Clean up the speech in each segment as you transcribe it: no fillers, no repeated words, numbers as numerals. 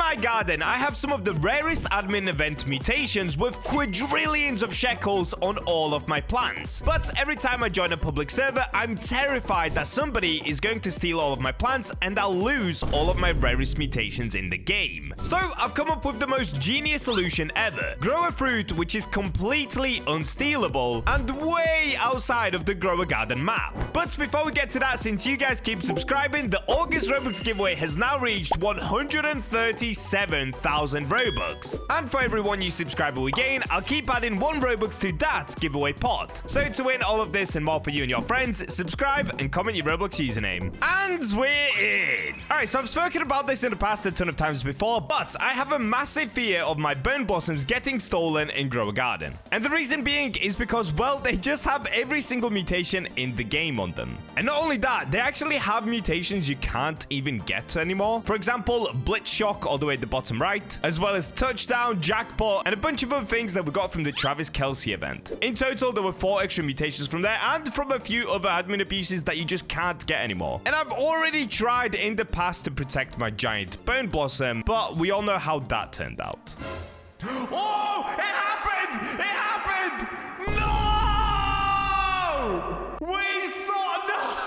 my garden, I have some of the rarest admin event mutations with quadrillions of shekels on all of my plants. But every time I join a public server, I'm terrified that somebody is going to steal all of my plants and I'll lose all of my rarest mutations in the game. So I've come up with the most genius solution ever. Grow a fruit which is completely unstealable and way outside of the Grow a Garden map. But before we get to that, since you guys keep subscribing, the August Roblox giveaway has now reached 137,000 Robux. And for every one new subscriber we gain, I'll keep adding 1 Robux to that giveaway pot. So to win all of this and more for you and your friends, subscribe and comment your Roblox username. And we're in. Alright, so I've spoken about this in the past a ton of times before, but I have a massive fear of my burn blossoms getting stolen in Grow a Garden. And the reason being is because, well, they just have every single mutation in the game on them. And not only that, they actually have mutations you can't even get anymore. For example, Blitz Shock all the way at the bottom right, as well as Touchdown, Jackpot, and a bunch of other things that we got from the Travis Kelce event. In total, there were 4 extra mutations from there and from a few other admin abuses that you just can't get anymore. And I've already tried in the past to protect my giant burn blossom, but we all know how that turned out. Oh, it happened! It happened! No! We saw...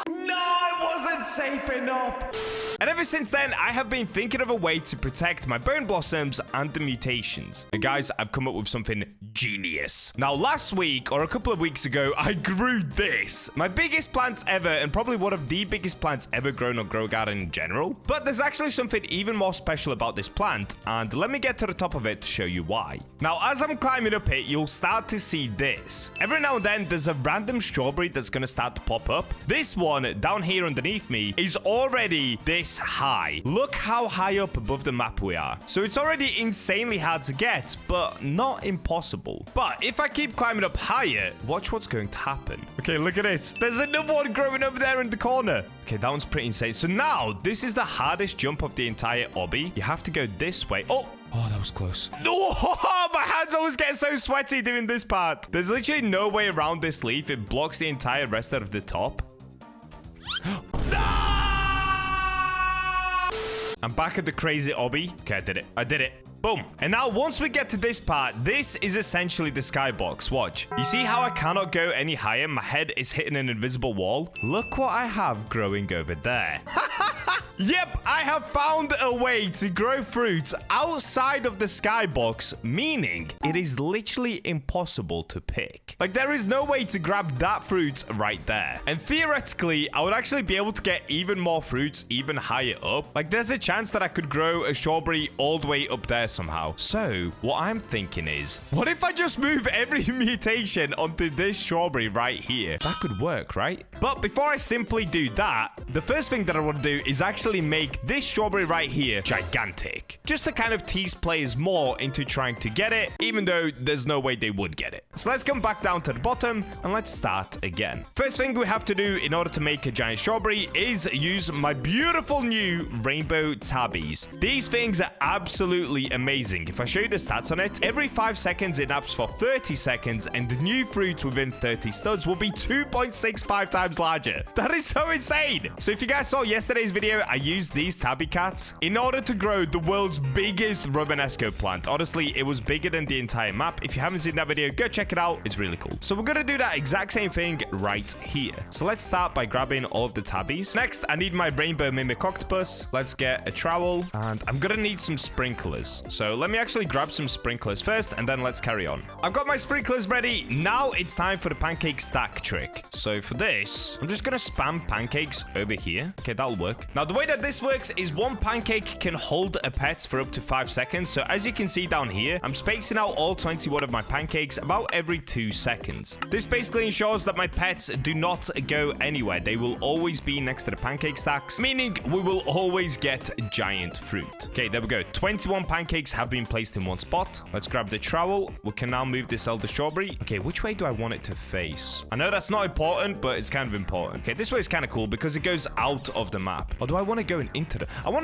No, it wasn't safe enough. And ever since then, I have been thinking of a way to protect my burn blossoms and the mutations. And guys, I've come up with something genius. Now, last week, or a couple of weeks ago, I grew this. My biggest plants ever, and probably one of the biggest plants ever grown on Grow Garden in general. But there's actually something even more special about this plant, and let me get to the top of it to show you why. Now, as I'm climbing up it, you'll start to see this. Every now and then, there's a random strawberry that's gonna start to pop up. This one, down here underneath me, is already this high. Look how high up above the map we are. So it's already insanely hard to get, but not impossible. But if I keep climbing up higher, watch what's going to happen. Okay, look at this. There's another one growing over there in the corner. Okay, that one's pretty insane. So now, this is the hardest jump of the entire obby. You have to go this way. Oh, that was close. No, my hands always get so sweaty doing this part. There's literally no way around this leaf. It blocks the entire rest of the top. No! I'm back at the crazy obby. Okay, I did it. I did it. Boom. And now once we get to this part, this is essentially the skybox. Watch. You see how I cannot go any higher? My head is hitting an invisible wall. Look what I have growing over there. Yep, I have found a way to grow fruits outside of the skybox, meaning it is literally impossible to pick. Like, there is no way to grab that fruit right there. And theoretically, I would actually be able to get even more fruits even higher up. Like, there's a chance that I could grow a strawberry all the way up there somehow. So, what I'm thinking is, what if I just move every mutation onto this strawberry right here? That could work, right? But before I simply do that, the first thing that I want to do is actually make this strawberry right here gigantic. Just to kind of tease players more into trying to get it, even though there's no way they would get it. So let's come back down to the bottom and let's start again. First thing we have to do in order to make a giant strawberry is use my beautiful new rainbow tabbies. These things are absolutely amazing. If I show you the stats on it, every 5 seconds it naps for 30 seconds and the new fruit within 30 studs will be 2.65 times larger. That is so insane. So if you guys saw yesterday's video, I used these tabby cats in order to grow the world's biggest Romanesco plant. Honestly, it was bigger than the entire map. If you haven't seen that video, go check it out. It's really cool. So we're gonna do that exact same thing right here. So let's start by grabbing all of the tabbies. Next, I need my rainbow mimic octopus. Let's get a trowel and I'm gonna need some sprinklers. So let me actually grab some sprinklers first and then let's carry on. I've got my sprinklers ready. Now it's time for the pancake stack trick. So for this, I'm just gonna spam pancakes over here. Okay, that'll work. Now the way that this works is one pancake can hold a pet for up to 5 seconds. So as you can see down here, I'm spacing out all 21 of my pancakes about every 2 seconds. This basically ensures that my pets do not go anywhere. They will always be next to the pancake stacks, meaning we will always get giant fruit. Okay, there we go. 21 pancakes have been placed in one spot. Let's grab the trowel. We can now move this elder strawberry. Okay, which way do I want it to face? I know that's not important, but it's kind of important. Okay, this way is kind of cool because it goes out of the map. Or do I want want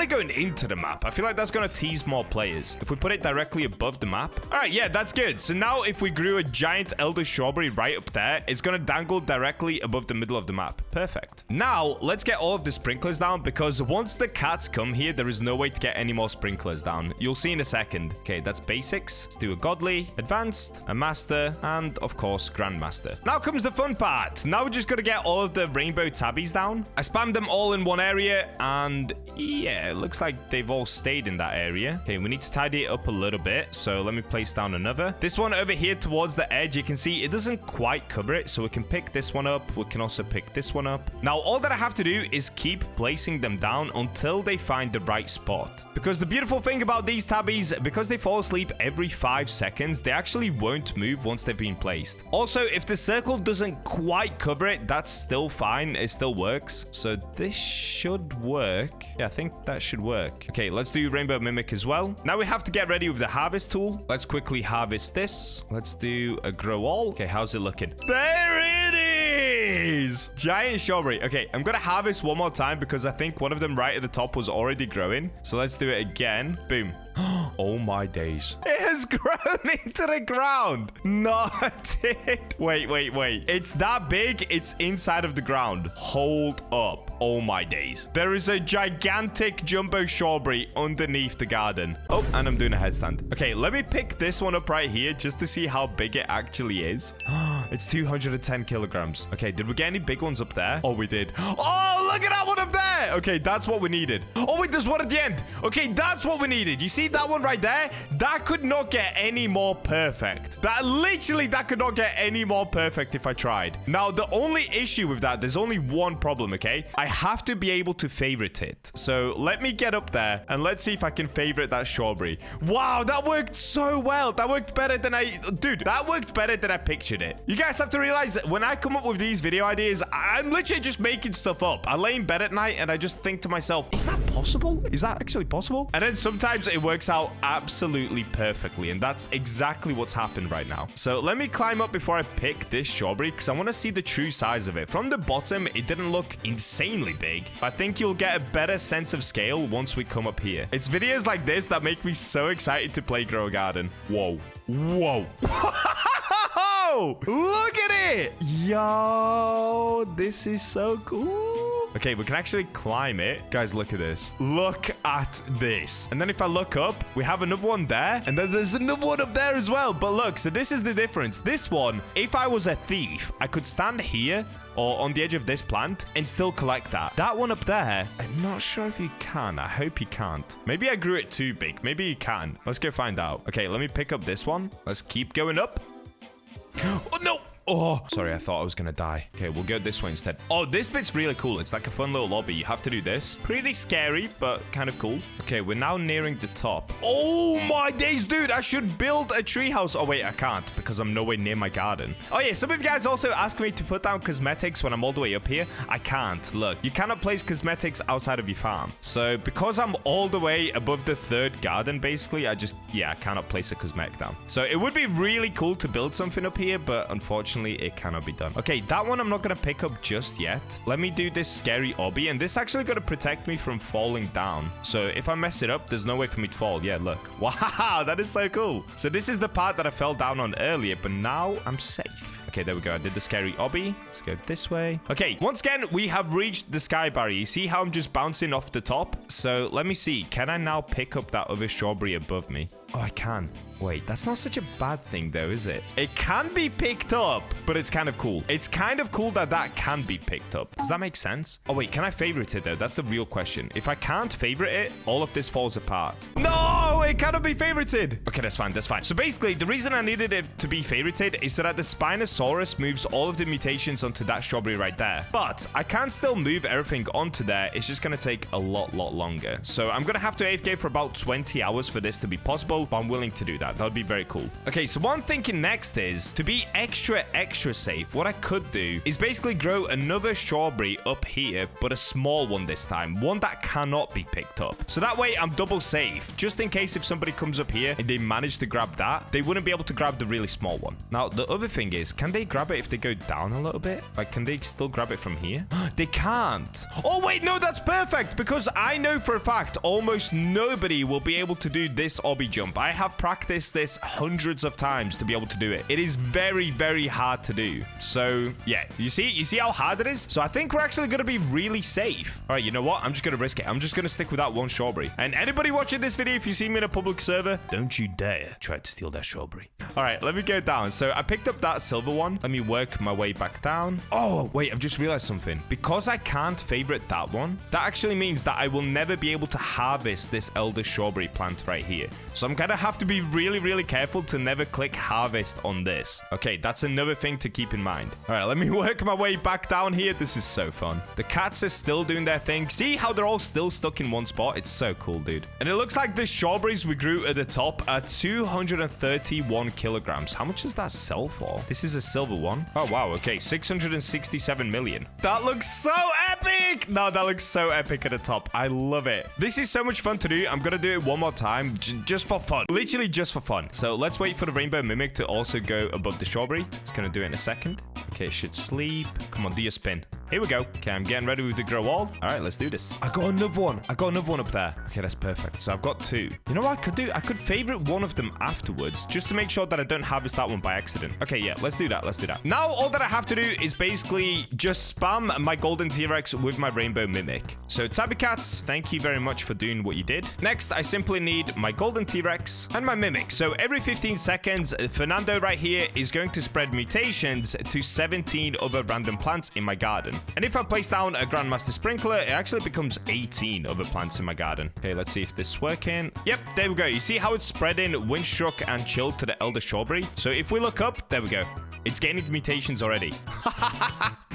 to go into the map. I feel like that's going to tease more players. If we put it directly above the map. All right, yeah, that's good. So now if we grew a giant elder strawberry right up there, it's going to dangle directly above the middle of the map. Perfect. Now, let's get all of the sprinklers down because once the cats come here, there is no way to get any more sprinklers down. You'll see in a second. Okay, that's basics. Let's do a godly, advanced, a master, and of course, grandmaster. Now comes the fun part. Now we're just going to get all of the rainbow tabbies down. I spammed them all in one area and yeah, it looks like they've all stayed in that area. Okay, we need to tidy it up a little bit. So let me place down another. This one over here towards the edge, you can see it doesn't quite cover it. So we can pick this one up. We can also pick this one up. Now, all that I have to do is keep placing them down until they find the right spot. Because the beautiful thing about these tabbies, because they fall asleep every 5 seconds, they actually won't move once they've been placed. Also, if the circle doesn't quite cover it, that's still fine. It still works. So this should work. Yeah, I think that should work. Okay, let's do rainbow mimic as well. Now we have to get ready with the harvest tool. Let's quickly harvest this. Let's do a grow all. Okay, how's it looking? There it is! Giant strawberry. Okay, I'm gonna harvest one more time because I think one of them right at the top was already growing. So let's do it again. Boom. Oh my days. It has grown into the ground. No, it did. Wait. It's that big. It's inside of the ground. Hold up. Oh my days. There is a gigantic jumbo strawberry underneath the garden. Oh, and I'm doing a headstand. Okay, let me pick this one up right here just to see how big it actually is. It's 210 kilograms. Okay, did we get any big ones up there? Oh, we did. Oh, look at that one up there. Okay, that's what we needed. Oh, wait, there's one at the end. Okay, that's what we needed. You see that one right there? That could not get any more perfect. That could not get any more perfect if I tried. Now, the only issue with that, there's only one problem, okay? I have to be able to favorite it. So let me get up there and let's see if I can favorite that strawberry. Wow, that worked so well. That worked better than that worked better than I pictured it. You guys have to realize that when I come up with these video ideas, I'm literally just making stuff up. I lay in bed at night and I just think to myself, is that possible? Is that actually possible? And then sometimes it works out absolutely perfectly. And that's exactly what's happened right now. So let me climb up before I pick this strawberry because I want to see the true size of it. From the bottom, it didn't look insanely big. I think you'll get a better sense of scale once we come up here. It's videos like this that make me so excited to play Grow a Garden. Whoa. Look at it. Yo, this is so cool. Okay, we can actually climb it. Guys, look at this. Look at this. And then if I look up, we have another one there. And then there's another one up there as well. But look, so this is the difference. This one, if I was a thief, I could stand here or on the edge of this plant and still collect that. That one up there, I'm not sure if you can. I hope you can't. Maybe I grew it too big. Maybe you can. Let's go find out. Okay, let me pick up this one. Let's keep going up. Oh, no. Oh, sorry, I thought I was gonna die. Okay, we'll go this way instead. Oh, this bit's really cool. It's like a fun little lobby. You have to do this. Pretty scary, but kind of cool. Okay, we're now nearing the top. Oh my days, dude. I should build a treehouse. Oh, wait, I can't because I'm nowhere near my garden. Oh, yeah, some of you guys also ask me to put down cosmetics when I'm all the way up here. I can't. Look, you cannot place cosmetics outside of your farm. So because I'm all the way above the 3rd garden, basically, I cannot place a cosmetic down. So it would be really cool to build something up here, but unfortunately, it cannot be done. Okay, that one I'm not going to pick up just yet. Let me do this scary obby, and this actually going to protect me from falling down. So if I mess it up, there's no way for me to fall. Yeah, look. Wow, that is so cool. So this is the part that I fell down on earlier, but now I'm safe. Okay, there we go. I did the scary obby. Let's go this way. Okay, once again, we have reached the sky barrier. You see how I'm just bouncing off the top? So let me see. Can I now pick up that other strawberry above me? Oh, I can. Wait, that's not such a bad thing though, is it? It can be picked up, but it's kind of cool. It's kind of cool that that can be picked up. Does that make sense? Oh wait, can I favorite it though? That's the real question. If I can't favorite it, all of this falls apart. No, it cannot be favorited. Okay, that's fine. That's fine. So basically, the reason I needed it to be favorited is so that the Spinosaurus moves all of the mutations onto that strawberry right there. But I can still move everything onto there. It's just going to take a lot longer. So I'm going to have to AFK for about 20 hours for this to be possible, but I'm willing to do that. That would be very cool. Okay, so what I'm thinking next is to be extra safe. What I could do is basically grow another strawberry up here, but a small one this time. One that cannot be picked up. So that way I'm double safe, just in case if somebody comes up here and they manage to grab that, they wouldn't be able to grab the really small one. Now, the other thing is, can they grab it if they go down a little bit? Like, can they still grab it from here? They can't. Oh, wait, no, that's perfect, because I know for a fact almost nobody will be able to do this obby jump. I have practiced this hundreds of times to be able to do it. It is very, very hard to do. So, yeah, you see how hard it is? So I think we're actually going to be really safe. All right, you know what? I'm just going to risk it. I'm just going to stick with that one strawberry. And anybody watching this video, if you see me in a public server, don't you dare try to steal that strawberry. All right, let me go down. So I picked up that silver one. Let me work my way back down. Oh, wait, I've just realized something. Because I can't favorite that one, that actually means that I will never be able to harvest this elder strawberry plant right here. So I'm going to have to be really, really careful to never click harvest on this. Okay, that's another thing to keep in mind. All right, let me work my way back down here. This is so fun. The cats are still doing their thing. See how they're all still stuck in one spot? It's so cool, dude. And it looks like the strawberries we grew at the top are 231 kilograms. How much does that sell for? This is a silver one. Oh, wow. Okay, 667 million. That looks so epic. No, that looks so epic at the top. I love it. This is so much fun to do. I'm going to do it one more time just for fun. Literally just for fun. So let's wait for the rainbow mimic to also go above the strawberry. It's going to do it in a second. Okay, it should sleep. Come on, do your spin. Here we go. Okay, I'm getting ready with the grow wall. All right, let's do this. I got another one. I got another one up there. Okay, that's perfect. So I've got two. You know what I could do? I could favorite one of them afterwards just to make sure that I don't harvest that one by accident. Okay, yeah, let's do that. Let's do that. Now, all that I have to do is basically just spam my golden T-Rex with my rainbow mimic. So, Tabby Cats, thank you very much for doing what you did. Next, I simply need my golden T-Rex and my mimic. So, every 15 seconds, Fernando right here is going to spread mutations to 17 other random plants in my garden. And if I place down a Grandmaster Sprinkler, it actually becomes 18 other plants in my garden. Okay, let's see if this is working. Yep, there we go. You see how it's spreading Windstruck and Chill to the Elder Strawberry? So if we look up, there we go. It's gaining mutations already.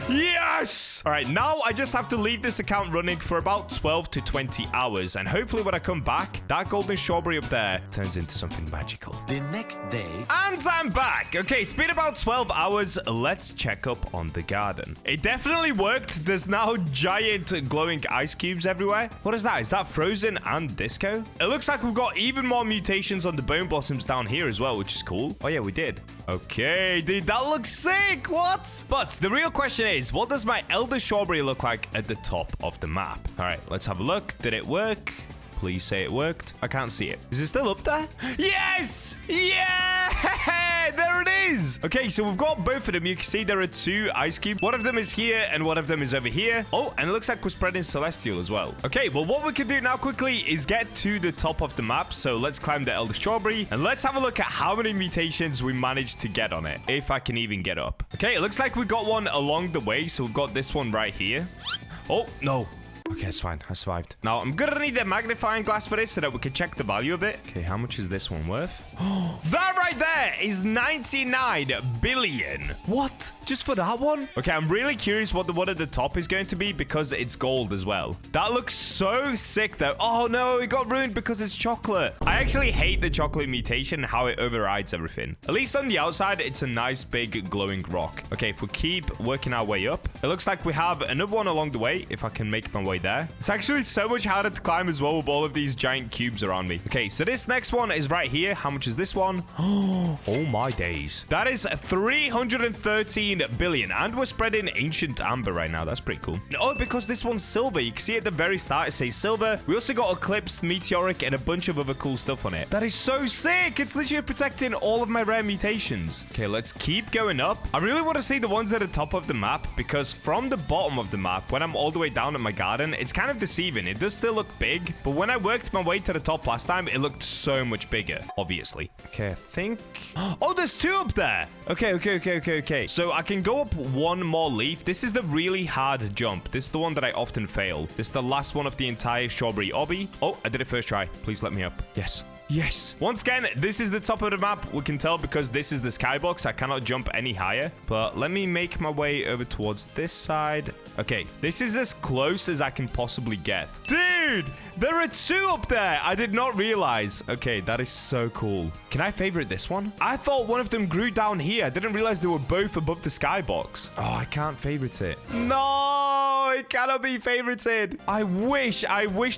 Yes! All right, now I just have to leave this account running for about 12 to 20 hours. And hopefully when I come back, that golden strawberry up there turns into something magical. The next day. And I'm back. Okay, it's been about 12 hours. Let's check up on the garden. It definitely worked. There's now giant glowing ice cubes everywhere. What is that? Is that Frozen and Disco? It looks like we've got even more mutations on the bone blossoms down here as well, which is cool. Oh yeah, we did. Okay, dude, that looks sick. What? But the real question is, what does my Elder Strawberry look like at the top of the map? All right, let's have a look. Did it work? Please say it worked. I can't see it. Is it still up there? Yes! Yeah! There it is! Okay, so we've got both of them. You can see there are two ice cubes. One of them is here and one of them is over here. Oh, and it looks like we're spreading Celestial as well. Okay, well, what we can do now quickly is get to the top of the map. So let's climb the Elder Strawberry and let's have a look at how many mutations we managed to get on it, if I can even get up. Okay, it looks like we got one along the way. So we've got this one right here. Oh, no. Okay, it's fine. I survived. Now, I'm gonna need a magnifying glass for this so that we can check the value of it. Okay, how much is this one worth? That right there is 99 billion. What? Just for that one? Okay, I'm really curious what the one at the top is going to be because it's gold as well. That looks so sick, though. Oh, no, it got ruined because it's chocolate. I actually hate the chocolate mutation and how it overrides everything. At least on the outside, it's a nice big glowing rock. Okay, if we keep working our way up, it looks like we have another one along the way, if I can make my way there. It's actually so much harder to climb as well with all of these giant cubes around me. Okay, so this next one is right here. How much is this one? Oh my days. That is 313 billion. And we're spreading ancient amber right now. That's pretty cool. Oh, because this one's silver. You can see at the very start, it says silver. We also got eclipsed, meteoric, and a bunch of other cool stuff on it. That is so sick. It's literally protecting all of my rare mutations. Okay, let's keep going up. I really want to see the ones at the top of the map because from the bottom of the map, when I'm all the way down at my garden, it's kind of deceiving. It does still look big, but when I worked my way to the top last time, it looked so much bigger, obviously. Okay, I think... Oh, there's two up there. Okay. So I can go up one more leaf. This is the really hard jump. This is the one that I often fail. This is the last one of the entire strawberry obby. Oh, I did it first try. Please let me up. Yes. Yes. Once again, this is the top of the map. We can tell because this is the skybox. I cannot jump any higher. But let me make my way over towards this side. Okay, this is as close as I can possibly get. Dude, there are two up there. I did not realize. Okay, that is so cool. Can I favorite this one? I thought one of them grew down here. I didn't realize they were both above the skybox. Oh, I can't favorite it. No. No, it cannot be favorited. I wish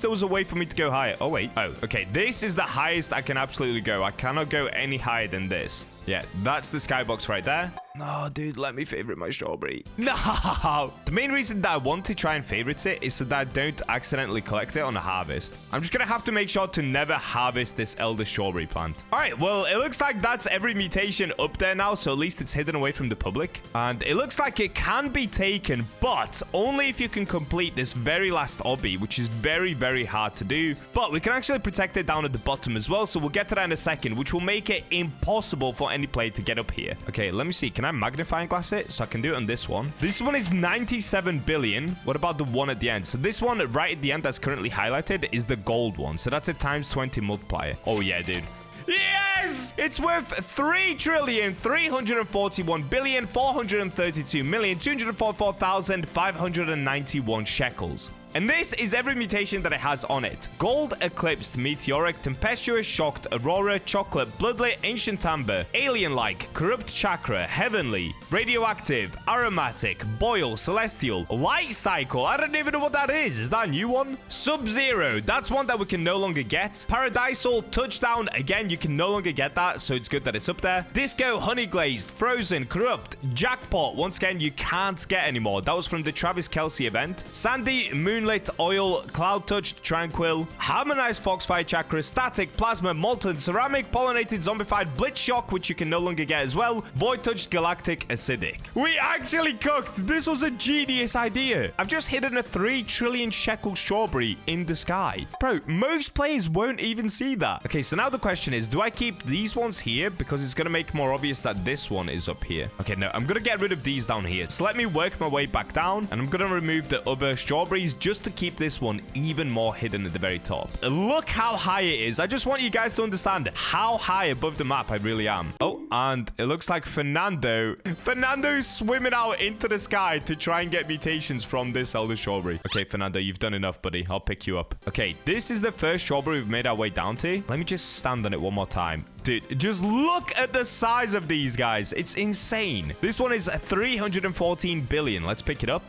there was a way for me to go higher. Oh, wait. Oh, okay. This is the highest I can absolutely go. I cannot go any higher than this. Yeah, that's the skybox right there. No, dude, let me favorite my strawberry. No! The main reason that I want to try and favorite it is so that I don't accidentally collect it on a harvest. I'm just gonna have to make sure to never harvest this elder strawberry plant. All right, well, it looks like that's every mutation up there now, so at least it's hidden away from the public. And it looks like it can be taken, but only if you can complete this very last obby, which is very, very hard to do. But we can actually protect it down at the bottom as well, so we'll get to that in a second, which will make it impossible for any player to get up here. Okay, let me see. Can I magnifying glass it? So I can do it on this one. This one is 97 billion. What about the one at the end? So this one right at the end that's currently highlighted is the gold one. So that's a times 20 multiplier. Oh yeah, dude. Yes! It's worth 3,341,432,244,591 shekels. And this is every mutation that it has on it. Gold, Eclipsed, Meteoric, Tempestuous, Shocked, Aurora, Chocolate, Bloodlit, Ancient Amber, Alien-like, Corrupt Chakra, Heavenly, Radioactive, Aromatic, Boil, Celestial, Light Cycle. I don't even know what that is. Is that a new one? Sub-Zero. That's one that we can no longer get. Paradisal, Touchdown. Again, you can no longer get that, so it's good that it's up there. Disco, Honey Glazed, Frozen, Corrupt, Jackpot. Once again, you can't get anymore. That was from the Travis Kelce event. Sandy, Moonlit, Oil, Cloud Touched, Tranquil, Harmonized Foxfire Chakra, Static, Plasma, Molten, Ceramic, Pollinated, Zombified, Blitz Shock, which you can no longer get as well, Void Touched, Galactic, Acidic. We actually cooked. This was a genius idea. I've just hidden a 3 trillion shekel strawberry in the sky. Bro, most players won't even see that. Okay, so now the question is, do I keep these ones here? Because it's going to make more obvious that this one is up here. Okay, no, I'm going to get rid of these down here. So let me work my way back down, and I'm going to remove the other strawberries just to keep this one even more hidden at the very top. Look how high it is. I just want you guys to understand how high above the map I really am. Oh, and it looks like Fernando's swimming out into the sky to try and get mutations from this elder strawberry. Okay, Fernando, you've done enough, buddy. I'll pick you up. Okay, this is the first strawberry we've made our way down to. Let me just stand on it one more time. Dude, just look at the size of these guys. It's insane. This one is 314 billion. Let's pick it up.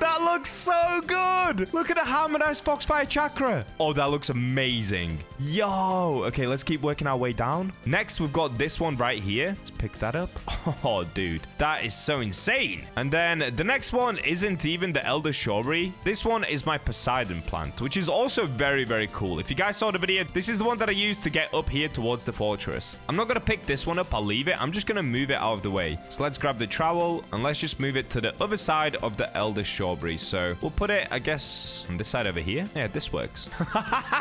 That looks so good. Look at the harmonized Foxfire Chakra. Oh, that looks amazing. Yo. Okay, let's keep working our way down. Next, we've got this one right here. Let's pick that up. Oh, dude. That is so insane. And then the next one isn't even the Elder Strawberry. This one is my Poseidon plant, which is also very, very cool. If you guys saw the video, this is the one that I used to get up here towards the fortress. I'm not going to pick this one up. I'll leave it. I'm just going to move it out of the way. So let's grab the trowel and let's just move it to the other side of the Elder Strawberry. So we'll put it, I guess, on this side over here. Yeah, this works.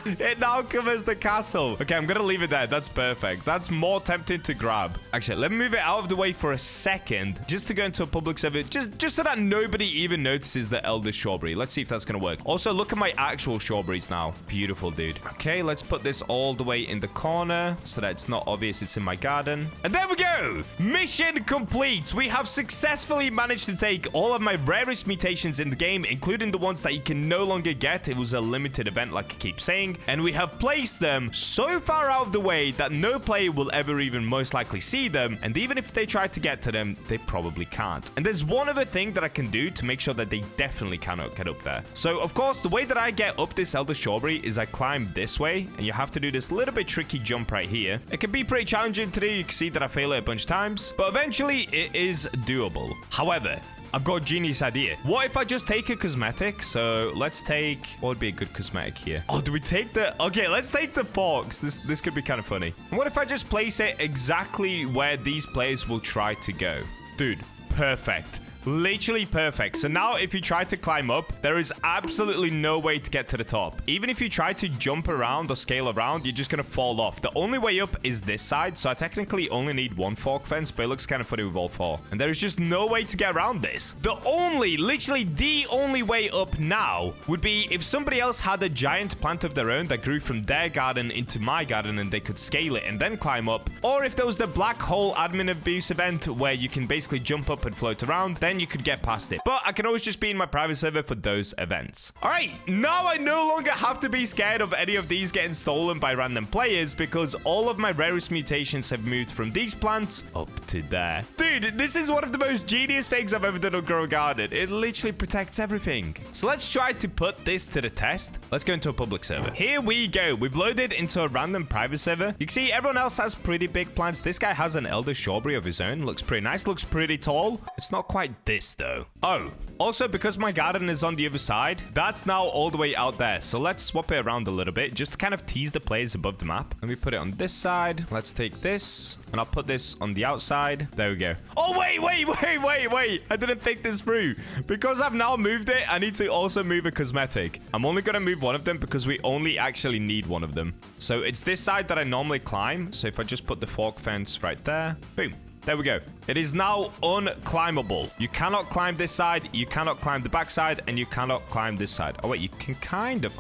It now covers the castle. Okay, I'm going to leave it there. That's perfect. That's more tempting to grab. Actually, let me move it out of the way for a second just to go into a public server. Just so that nobody even notices the Elder Strawberry. Let's see if that's going to work. Also, look at my actual strawberries now. Beautiful, dude. Okay, let's put this all the way in the corner so that it's not obvious it's in my garden. And there we go. Mission complete. We have successfully managed to take all of my rarest mutations in the game, including the ones that you can no longer get. It was a limited event, like I keep saying. And we have placed them so far out of the way that no player will ever even most likely see them. And even if they try to get to them, they probably can't. And there's one other thing that I can do to make sure that they definitely cannot get up there. So, of course, the way that I get up this Elder Strawberry is I climb this way. And you have to do this little bit tricky jump right here. It can be pretty challenging to do. You can see that I fail it a bunch of times. But eventually, it is doable. However, I've got a genius idea. What if I just take a cosmetic? So let's take... what would be a good cosmetic here? Oh, do we take the... okay, let's take the forks. This could be kind of funny. And what if I just place it exactly where these players will try to go? Dude, perfect. Literally perfect. So now if you try to climb up, there is absolutely no way to get to the top. Even if you try to jump around or scale around, you're just going to fall off. The only way up is this side. So I technically only need one fork fence, but it looks kind of funny with all four. And there is just no way to get around this. Literally the only way up now would be if somebody else had a giant plant of their own that grew from their garden into my garden and they could scale it and then climb up. Or if there was the black hole admin abuse event where you can basically jump up and float around, then then you could get past it. But I can always just be in my private server for those events. All right, now I no longer have to be scared of any of these getting stolen by random players because all of my rarest mutations have moved from these plants up to there. Dude, this is one of the most genius things I've ever done on Grow a Garden. It literally protects everything. So let's try to put this to the test. Let's go into a public server. Here we go. We've loaded into a random private server. You can see everyone else has pretty big plants. This guy has an elder strawberry of his own. Looks pretty nice. Looks pretty tall. It's not quite this though. Oh, also because my garden is on the other side, that's now all the way out there. So let's swap it around a little bit just to kind of tease the players above the map. Let me put it on this side. Let's take this and I'll put this on the outside. There we go. Oh, wait. I didn't think this through. Because I've now moved it, I need to also move a cosmetic. I'm only going to move one of them because we only actually need one of them. So it's this side that I normally climb. So if I just put the fork fence right there, boom. There we go. It is now unclimbable. You cannot climb this side, you cannot climb the back side, and you cannot climb this side. Oh, wait, you can kind of...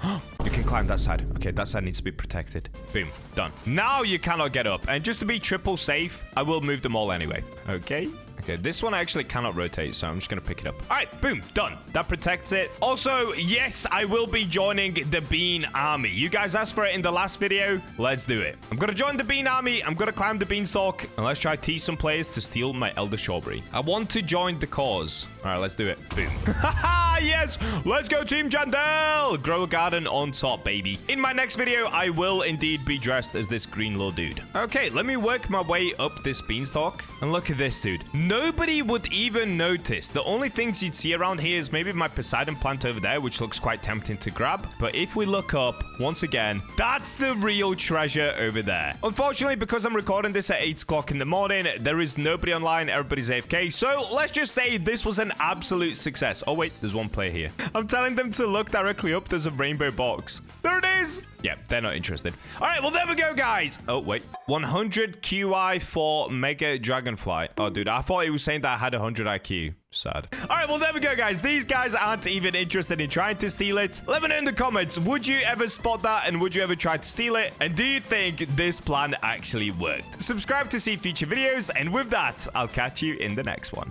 You can climb that side. Okay, that side needs to be protected. Boom. Done. Now you cannot get up. And just to be triple safe, I will move them all anyway. Okay. Okay, this one I actually cannot rotate, so I'm just going to pick it up. All right, boom, done. That protects it. Also, yes, I will be joining the Bean Army. You guys asked for it in the last video. Let's do it. I'm going to join the Bean Army. I'm going to climb the beanstalk, and let's try to tease some players to steal my Elder Strawberry. I want to join the cause. All right, let's do it. Boom. Haha, yes. Let's go, Team Jandel. Grow a garden on top, baby. In my next video, I will indeed be dressed as this green little dude. Okay, let me work my way up this beanstalk. And look at this, dude. Nobody would even notice. The only things you'd see around here is maybe my Poseidon plant over there, which looks quite tempting to grab. But if we look up, once again, that's the real treasure over there. Unfortunately, because I'm recording this at 8 o'clock in the morning, there is nobody online. Everybody's AFK. So let's just say this was an absolute success. Oh, wait, there's one player here. I'm telling them to look directly up. There's a rainbow box. There it is. Yeah, they're not interested. All right, well, there we go, guys. Oh, wait. 100 QI for Mega Dragonfly. Oh, dude, I thought he was saying that I had 100 IQ. Sad. All right, well, there we go, guys. These guys aren't even interested in trying to steal it. Let me know in the comments. Would you ever spot that? And would you ever try to steal it? And do you think this plan actually worked? Subscribe to see future videos. And with that, I'll catch you in the next one.